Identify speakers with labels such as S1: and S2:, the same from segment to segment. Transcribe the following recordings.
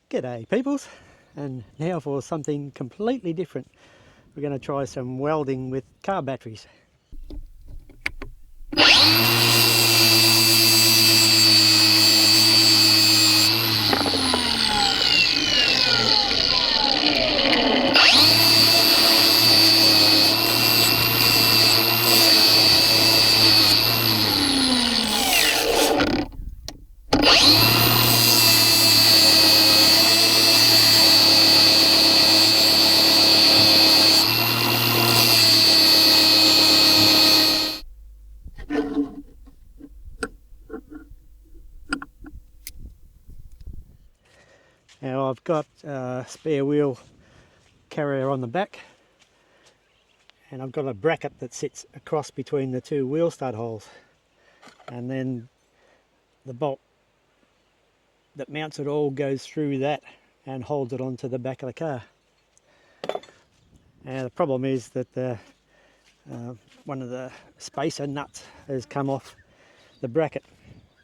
S1: G'day peoples, and now for something completely different. We're going to try some welding with car batteries. Now I've got a spare wheel carrier on the back, and I've got a bracket that sits across between the two wheel stud holes, and then the bolt that mounts it all goes through that and holds it onto the back of the car. Now the problem is that one of the spacer nuts has come off the bracket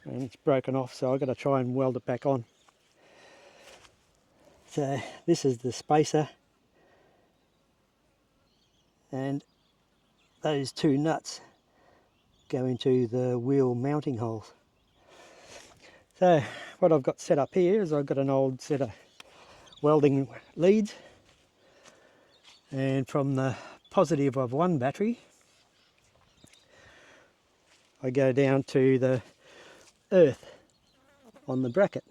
S1: and it's broken off, so I've got to try and weld it back on. So this is the spacer, and those two nuts go into the wheel mounting holes. So what I've got set up here is I've got an old set of welding leads, and from the positive of one battery I go down to the earth on the bracket.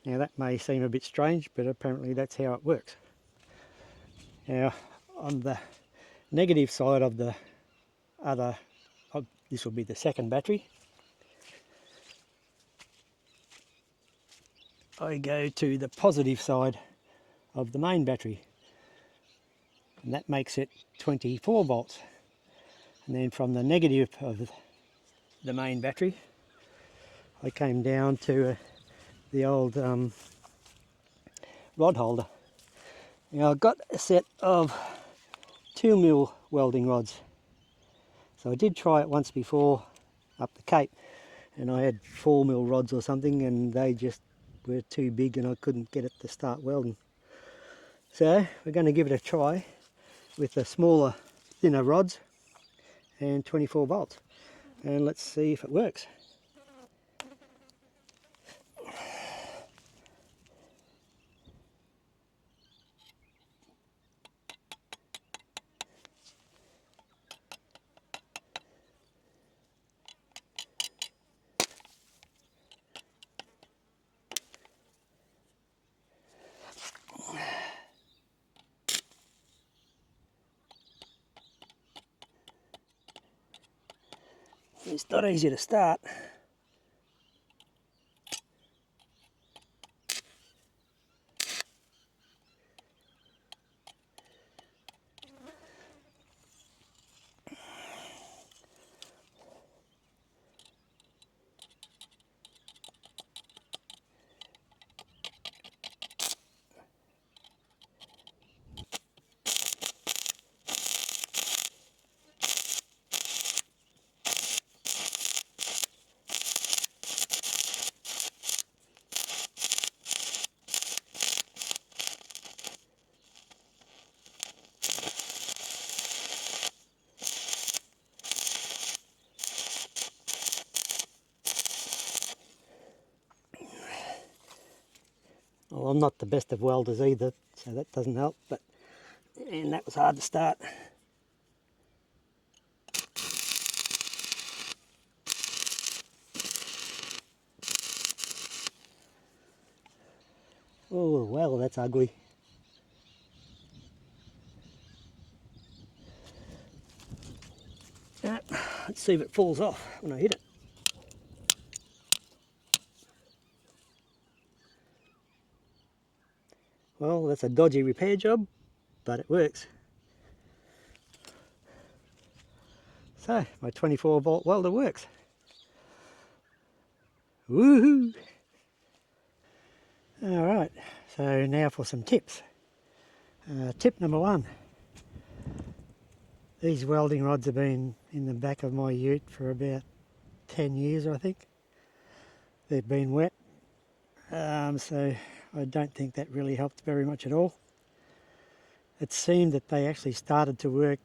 S1: Now that may seem a bit strange, but apparently that's how it works. Now on the negative side of the other, this will be the second battery, I go to the positive side of the main battery, and that makes it 24 volts. And then from the negative of the main battery I came down to the old rod holder. Now I've got a set of 2mm welding rods. So I did try it once before up the Cape, and I had 4mm rods or something, and they just were too big and I couldn't get it to start welding. So we're going to give it a try with the smaller, thinner rods and 24 volts, and let's see if it works. It's not easy to start. Well, I'm not the best of welders either, so that doesn't help, and that was hard to start. Oh well, that's ugly. Let's see if it falls off when I hit it. Well, that's a dodgy repair job, but it works. So my 24 volt welder works. Woohoo! Alright, so now for some tips. Tip number one. These welding rods have been in the back of my ute for about 10 years, I think. They've been wet, So I don't think that really helped very much at all. It seemed that they actually started to work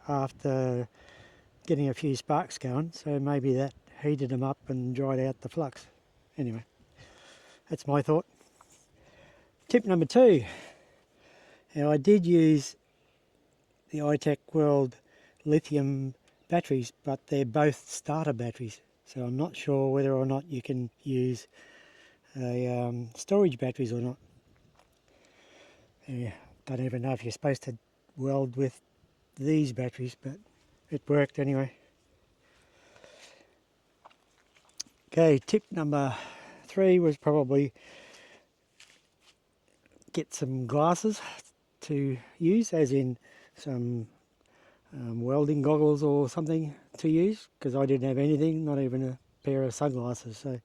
S1: after getting a few sparks going, so maybe that heated them up and dried out the flux. Anyway, that's my thought. Tip number 2. Now I did use the iTech World lithium batteries, but they're both starter batteries, so I'm not sure whether or not you can use storage batteries or not. Yeah, don't even know if you're supposed to weld with these batteries, but it worked anyway. Okay, tip number 3 was probably get some glasses to use, as in some welding goggles or something to use, because I didn't have anything, not even a pair of sunglasses, so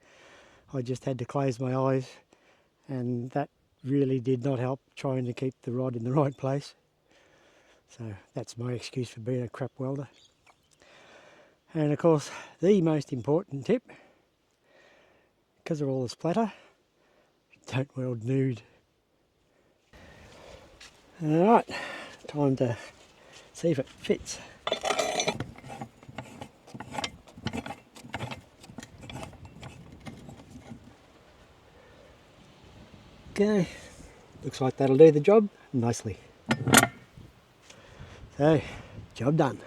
S1: I just had to close my eyes, and that really did not help trying to keep the rod in the right place. So that's my excuse for being a crap welder. And of course, the most important tip, because of all the splatter, don't weld nude. Alright, time to see if it fits. Okay, looks like that'll do the job nicely. So, job done.